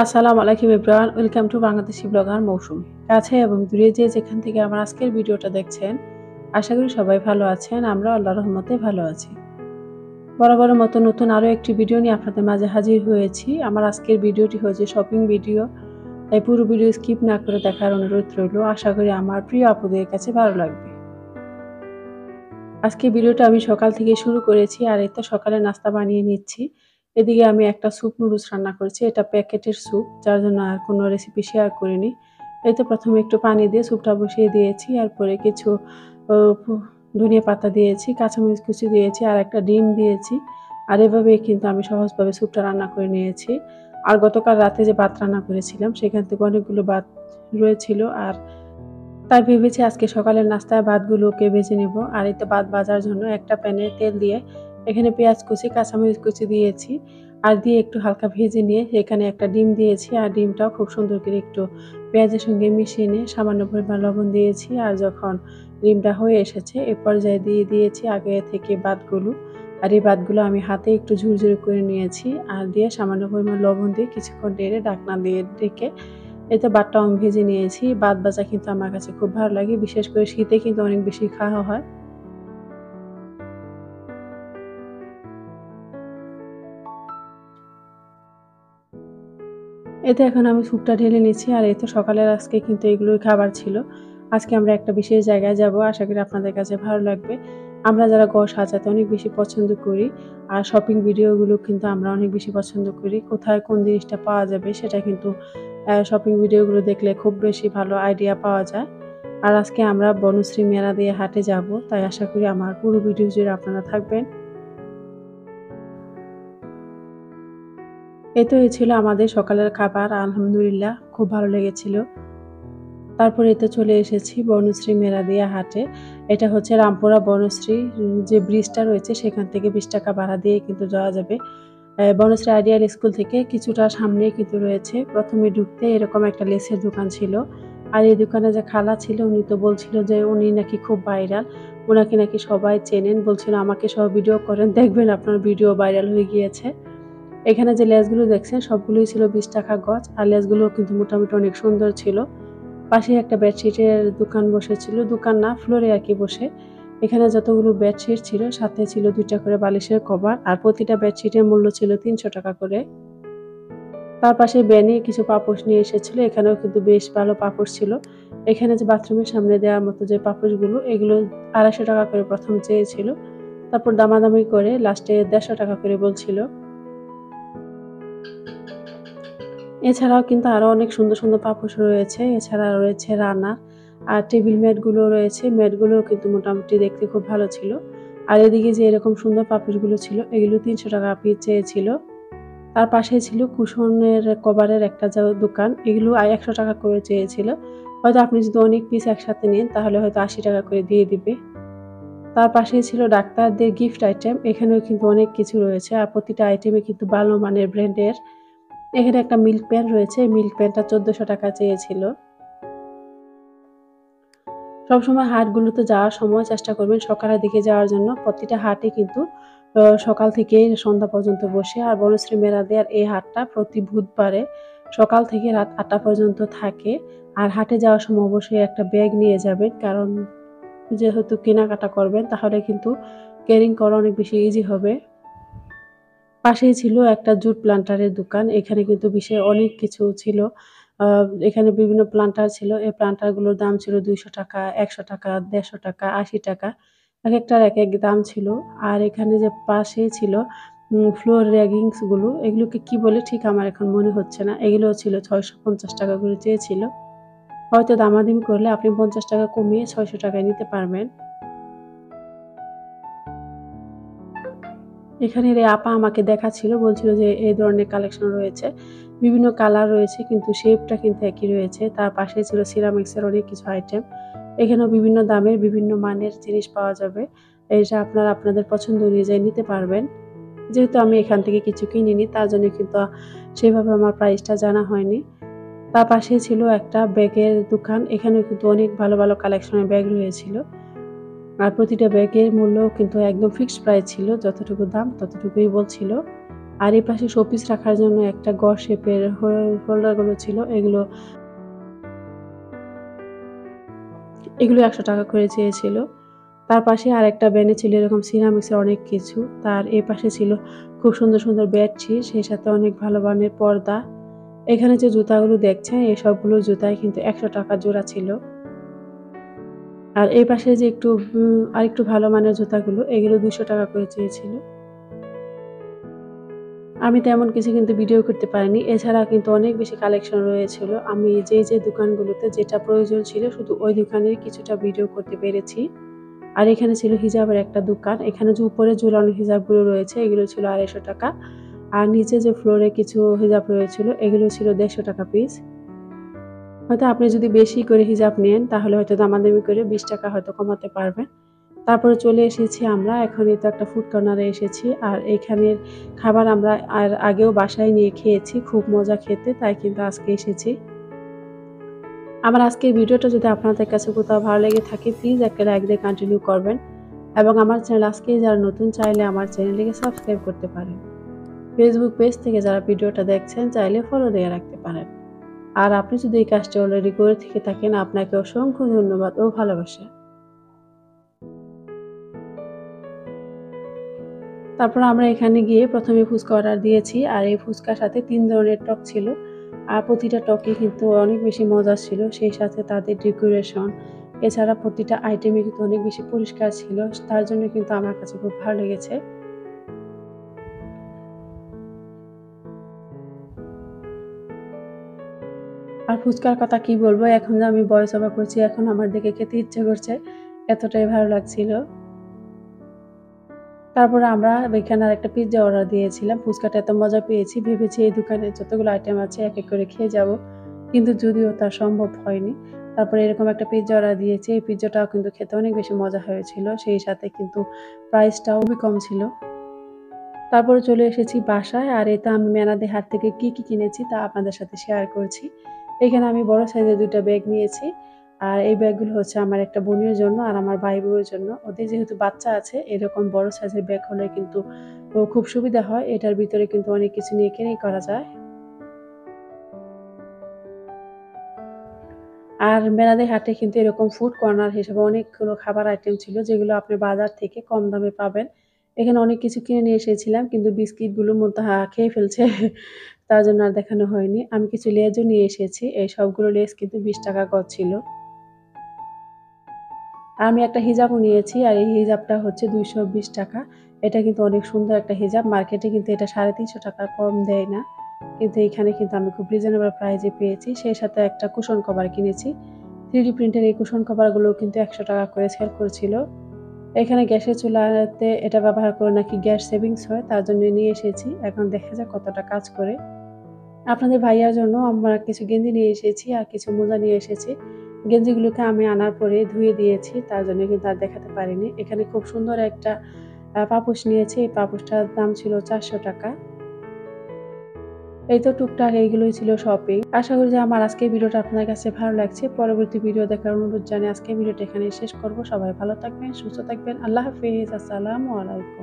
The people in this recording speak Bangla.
আসসালামু আলাইকুম everyone, welcome to Bangladeshi blogger Mousumi. কাছে এবং দূরে যে যেখান থেকে আমার আজকের ভিডিওটা দেখছেন, আশা করি সবাই ভালো আছেন। আমরা আল্লাহর রহমতে ভালো আছি। বরাবরের মতো নতুন আরও একটি ভিডিও নিয়ে আপনাদের মাঝে হাজির হয়েছি। আমার আজকের ভিডিওটি হচ্ছে শপিং ভিডিও, তাই পুরো ভিডিও স্কিপ না করে দেখার অনুরোধ রইল। আশা করি আমার প্রিয় আপুদের কাছে ভালো লাগবে। আজকে ভিডিওটা আমি সকাল থেকে শুরু করেছি, আর এই তো সকালে নাস্তা বানিয়ে নিচ্ছি। এদিকে আমি একটা স্যুপ নুডলস রান্না করেছি। এটা প্যাকেটের স্যুপ, যার জন্য আর কোনো রেসিপি শেয়ার করিনি। এই তো প্রথমে একটু পানি দিয়ে স্যুপটা বসিয়ে দিয়েছি, এরপরে কিছু ধনিয়া পাতা দিয়েছি, কাঁচামরিচ কুচি দিয়েছি, আর একটা ডিম দিয়েছি। আর এভাবেই কিন্তু আমি সহজভাবে স্যুপটা রান্না করে নিয়েছি। আর গতকাল রাতে যে ভাত রান্না করেছিলাম, সেখান থেকে অনেকগুলো ভাত রয়েছিল, আর তাই ভেবেছি আজকে সকালের নাস্তায় ভাতগুলোকে ভেজে নেব। আর এই তো ভাত ভাজার জন্য একটা প্যানে তেল দিয়ে এখানে পেঁয়াজ কুচি, কাঁচামরিচ কুচি দিয়েছি, আর দিয়ে একটু হালকা ভেজে নিয়ে এখানে একটা ডিম দিয়েছি। আর ডিমটাও খুব সুন্দর করে একটু পেঁয়াজের সঙ্গে মিশিয়ে নিয়ে সামান্য পরিমাণ লবণ দিয়েছি। আর যখন ডিমটা হয়ে এসেছে এ পর্যায়ে দিয়ে দিয়েছি আগে থেকে ভাতগুলো। আর এই ভাতগুলো আমি হাতে একটু ঝুরঝুরে করে নিয়েছি, আর দিয়ে সামান্য পরিমাণ লবণ দিয়ে কিছুক্ষণ নেড়ে ঢাকনা দিয়ে ঢেকে এতে ভাতটাও আমি ভেজে নিয়েছি। ভাত ভাজা কিন্তু আমার কাছে খুব ভালো লাগে, বিশেষ করে শীতে কিন্তু অনেক বেশি খাওয়া হয়। এতে এখন আমি স্যুপটা ঢেলে নিচ্ছি, আর এই তো সকালের আজকে কিন্তু এগুলোই খাবার ছিল। আজকে আমরা একটা বিশেষ জায়গায় যাব, আশা করি আপনাদের কাছে ভালো লাগবে। আমরা যারা ঘর সাজাতে অনেক বেশি পছন্দ করি, আর শপিং ভিডিওগুলো কিন্তু আমরা অনেক বেশি পছন্দ করি। কোথায় কোন জিনিসটা পাওয়া যাবে সেটা কিন্তু শপিং ভিডিওগুলো দেখলে খুব বেশি ভালো আইডিয়া পাওয়া যায়। আর আজকে আমরা বনশ্রী মেলা দিয়ে হাটে যাব, তাই আশা করি আমার পুরো ভিডিও জুড়ে আপনারা থাকবেন। এই তো এই ছিল আমাদের সকালের খাবার, আলহামদুলিল্লাহ খুব ভালো লেগেছিল। তারপরে এতে চলে এসেছি বনশ্রী মেরাদিয়া হাটে। এটা হচ্ছে রামপুরা বনশ্রী যে ব্রিজটা রয়েছে সেখান থেকে ২০ টাকা ভাড়া দিয়ে কিন্তু যাওয়া যাবে। বনশ্রী আইডিয়াল স্কুল থেকে কিছুটা সামনেই কিন্তু রয়েছে। প্রথমে ঢুকতে এরকম একটা লেসের দোকান ছিল। আর এই দোকানে যে খালা ছিল উনি তো বলছিল যে উনি নাকি খুব ভাইরাল। উনাকে নাকি সবাই চেনেন। বলছিল আমাকে সহ ভিডিও করেন, দেখবেন আপনার ভিডিও ভাইরাল হয়ে গিয়েছে। এখানে যে লেসগুলো দেখছেন সবগুলোই ছিল ২০ টাকা গজ, আর লেসগুলোও কিন্তু মোটামুটি অনেক সুন্দর ছিল। পাশে একটা বেডশিটের দোকান বসেছিল, দোকান না ফ্লোরে আরকি বসে। এখানে যতগুলো বেডশিট ছিল সাথে ছিল ২ টা করে বালিশের কভার, আর প্রতিটা বেডশিটের মূল্য ছিল ৩০০ টাকা করে। তার পাশে বেনি কিছু পাপোশ নিয়ে এসেছিল, এখানেও কিন্তু বেশ ভালো পাপোশ ছিল। এখানে যে বাথরুমের সামনে দেওয়ার মতো যে পাপোশগুলো এগুলো ২৫০ টাকা করে প্রথম চেয়েছিল। তারপর দামাদামি করে লাস্টে ১৫০ টাকা করে বলছিল। এছাড়াও কিন্তু আরো অনেক সুন্দর, সুন্দর পাপোশ রয়েছে। এছাড়া রয়েছে রানার, আর টেবিল ম্যাটগুলো রয়েছে। ম্যাটগুলোও কিন্তু মোটামুটি দেখতে খুব ভালো ছিল। আর এদিকে যে এরকম সুন্দর পাপোশগুলো ছিল এগুলো ৩০০ টাকা পিস চেয়েছিল। তার পাশেই ছিল কুশনের কভারের একটা দোকান। এগুলো ১০০ টাকা করে চেয়েছিল। হয়তো আপনি যদি অনেক পিস একসাথে নেন তাহলে হয়তো ৮০ টাকা করে দিয়ে দিবে। তার পাশেই ছিল ডাক্তারদের গিফট আইটেম। এখানেও কিন্তু অনেক কিছু রয়েছে। আর প্রতিটা আইটেমে কিন্তু ভালো মানের ব্র্যান্ডের। এখানে একটা মিল্ক প্যান রয়েছে। মিল্ক প্যানটা ১৪০০ টাকা চেয়েছিল। সবসময় হাটগুলোতে যাওয়ার সময় চেষ্টা করবেন সকালের দিকে যাওয়ার জন্য। প্রতিটা হাটে কিন্তু সকাল থেকে সন্ধ্যা পর্যন্ত বসে। আর বনশ্রী মেলাদিয়ার এই হাটটা প্রতি বুধবারে সকাল থেকে রাত ৮টা পর্যন্ত থাকে। আর হাটে যাওয়ার সময় অবশ্যই একটা ব্যাগ নিয়ে যাবেন, কারণ যেহেতু কেনাকাটা করবেন তাহলে কিন্তু ক্যারিং করা অনেক বেশি ইজি হবে। পাশেই ছিল একটা জুট প্লান্টারের দোকান। এখানে কিন্তু অনেক কিছু ছিল। আ এখানে বিভিন্ন প্লান্টার ছিল। এই প্লান্টারগুলোর দাম ছিল ৳২০০ টাকা, ৳১০০ টাকা, ৳১৫০ টাকা, ৳৮০ টাকা। একেকটার একেক দাম ছিল। আর এখানে যে পাশেই ছিল ফ্লোর র্যাগিংস গুলো, এগুলোকে কি বলে ঠিক আমার এখন মনে হচ্ছে না। এগুলোও ছিল ৳৬৫০ টাকা করে চেয়েছিল। হয়তো দামাদামি করলে আপনি ৳৫০ টাকা কমিয়ে ৳৬০০ টাকায় নিতে পারবেন। এখানের এই আপা আমাকে দেখাচ্ছিল, বলছিল যে এই ধরনের কালেকশন রয়েছে। বিভিন্ন কালার রয়েছে কিন্তু শেপটা কিন্তু একই রয়েছে। তার পাশেই ছিল সিরামিক্সের অনেক কিছু আইটেম। এখানেও বিভিন্ন দামের বিভিন্ন মানের জিনিস পাওয়া যাবে। এটা আপনারা আপনাদের পছন্দ অনুযায়ী নিতে পারবেন। যেহেতু আমি এখান থেকে কিছু কিনিনি তার জন্য কিন্তু সেভাবে আমার প্রাইসটা জানা হয়নি। তার পাশেই ছিল একটা ব্যাগের দোকান। এখানেও কিন্তু অনেক ভালো, ভালো কালেকশনের ব্যাগ রয়েছিল। আর প্রতিটা ব্যাগের মূল্য কিন্তু একদম ফিক্সড প্রাইস ছিল। যতটুকু দাম ততটুকুই বলছিল। আর এই পাশে শোপিস রাখার জন্য একটা গড় শেপের হোল্ডারগুলো ছিল, এগুলো ১০০ টাকা করে চেয়েছিল। তার পাশে আরেকটা ব্যানে ছিল এরকম সিরামিক্সের অনেক কিছু। তার এ পাশে ছিল খুব সুন্দর, সুন্দর বেডশিট, সেই সাথে অনেক ভালো মানের পর্দা। এখানে যে জুতাগুলো দেখছেন এই সবগুলো জুতাই কিন্তু ১০০ টাকা জোড়া ছিল। আর এই পাশে যে আরেকটু ভালো মানের জুতাগুলো এগুলো ২০০ টাকা করে চেয়েছিল। আমি তেমন কিছু কিন্তু ভিডিও করতে পারিনি। এছাড়া কিন্তু অনেক বেশি কালেকশন রয়েছিল। আমি যে দোকানগুলোতে যেটা প্রয়োজন ছিল শুধু ওই দোকানের কিছুটা ভিডিও করতে পেরেছি। আর এখানে ছিল হিজাবের একটা দোকান। এখানে যে উপরে ঝুলানো হিজাবগুলো রয়েছে এগুলো ছিল ২৫০ টাকা। আর নিচে যে ফ্লোরে কিছু হিজাব রয়েছিল এগুলো ছিল ১৫০ টাকা পিস। হয়তো আপনি যদি বেশি করে হিজাব নেন তাহলে হয়তো দামাদামি করে ২০ টাকা হয়তো কমাতে পারবেন। তারপরে চলে এসেছি আমরা। এখন এই তো একটা ফুড কর্নারে এসেছি। আর এইখানের খাবার আমরা আগেও বাসায় নিয়ে খেয়েছি। খুব মজা খেতে, তাই কিন্তু আজকে এসেছি। আমার আজকের ভিডিওটা যদি আপনাদের কাছে কোথাও ভালো লেগে থাকে প্লিজ একটা লাইক দিয়ে কন্টিনিউ করবেন এবং আমার চ্যানেল আজকেই যারা নতুন চাইলে আমার চ্যানেলটিকে সাবস্ক্রাইব করতে পারেন। ফেসবুক পেজ থেকে যারা ভিডিওটা দেখছেন চাইলে ফলো দিয়ে রাখতে পারেন। আর আপনি যদি এই কাজটি অলরেডি করে থেকে থাকেন আপনাকে অসংখ্য ধন্যবাদ ও ভালোবাসা। তারপর আমরা এখানে গিয়ে প্রথমে ফুচকা অর্ডার দিয়েছি। আর এই ফুচকার সাথে ৩ ধরনের টক ছিল। আর প্রতিটা টকই কিন্তু অনেক বেশি মজার ছিল। সেই সাথে তাদের ডেকোরেশন, এছাড়া প্রতিটা আইটেমই কিন্তু অনেক বেশি পরিষ্কার ছিল। তার জন্য কিন্তু আমার কাছে খুব ভালো লেগেছে। আর ফুচকার কথা কি বলবো, এখন যে আমি ভয়েস ওভার করছি এখন আমার দেখে খেতে ইচ্ছে করছে। এতটাই ভালো লাগছিল। তারপরে আমরা এখানে আরেকটা পিজ্জা অর্ডার দিয়েছিলাম। ফুচকাটা এত মজা পেয়েছি ভেবেছি এই দোকানে যতগুলো আইটেম আছে এক এক করে খেয়ে যাব। কিন্তু যদিও তা সম্ভব হয়নি। তারপরে এরকম একটা পিজ্জা অর্ডার দিয়েছি। এই পিজ্জাটাও কিন্তু খেতে অনেক বেশি মজা হয়েছিল। সেই সাথে কিন্তু প্রাইসটাও খুবই কম ছিল। তারপরে চলে এসেছি বাসায়। আর এটা আমি মেনাদের হাট থেকে কি কিনেছি তা আপনাদের সাথে শেয়ার করছি। এখানে আমি বড় সাইজের ২ টা ব্যাগ নিয়েছি। আর এই ব্যাগগুলো হচ্ছে আমার একটা বোনের জন্য আর আমার ভাই-বউয়ের জন্য। ওদের যেহেতু বাচ্চা আছে এরকম বড় সাইজের ব্যাগ হলে কিন্তু খুব সুবিধা হয়। এটার ভিতরে কিন্তু অনেক কিছু নিয়ে ক্যারি করা যায়। আর মেলাদের হাটে কিন্তু এরকম ফুড কর্নার হিসেবে অনেকগুলো খাবার আইটেম ছিল যেগুলো আপনি বাজার থেকে কম দামে পাবেন। এখানে অনেক কিছু কিনে নিয়ে এসেছিলাম কিন্তু বিস্কিটগুলো মুনতাহা খেয়ে ফেলছে। তার জন্য আর দেখানো হয়নি। আমি কিছু লেজও নিয়ে এসেছি। এই সবগুলো লেজ কিন্তু ২০ টাকা গজ ছিল। আর আমি একটা হিজাবও নিয়েছি। আর এই হিজাবটা হচ্ছে ২২০ টাকা। এটা কিন্তু অনেক সুন্দর একটা হিজাব। মার্কেটে কিন্তু এটা ৩৫০ টাকার কম দেয় না। কিন্তু এইখানে কিন্তু আমি খুব রিজনেবল প্রাইসে পেয়েছি। সেই সাথে একটা কুশন কভার কিনেছি। 3D প্রিন্টের এই কুশন কভারগুলো কিন্তু ১০০ টাকা করে সেল করছিল। এখানে গ্যাসের চুলাতে এটা ব্যবহার করে নাকি গ্যাস সেভিংস হয়, তার জন্য নিয়ে এসেছি। এখন দেখা যাক কতটা কাজ করে। আপনাদের ভাইয়ার জন্য আমরা কিছু গেঞ্জি নিয়ে এসেছি আর কিছু মোজা নিয়ে এসেছি। গেঞ্জিগুলোকে আমি আনার পরে ধুয়ে দিয়েছি, তার জন্য কিন্তু আর দেখাতে পারিনি। এখানে খুব সুন্দর একটা পাপোশ নিয়েছি। এই পাপোশটার দাম ছিল ৪০০ টাকা। এই তো টুকটাক এইগুলোই ছিল শপিং। আশা করি যে আমার আজকের ভিডিওটা আপনার কাছে ভালো লাগছে। পরবর্তী ভিডিও দেখার অনুরোধ জানিয়ে আজকের ভিডিওটা এখানেই শেষ করব। সবাই ভালো থাকবেন, সুস্থ থাকবেন। আল্লাহ হাফেজ। আসসালামু আলাইকুম।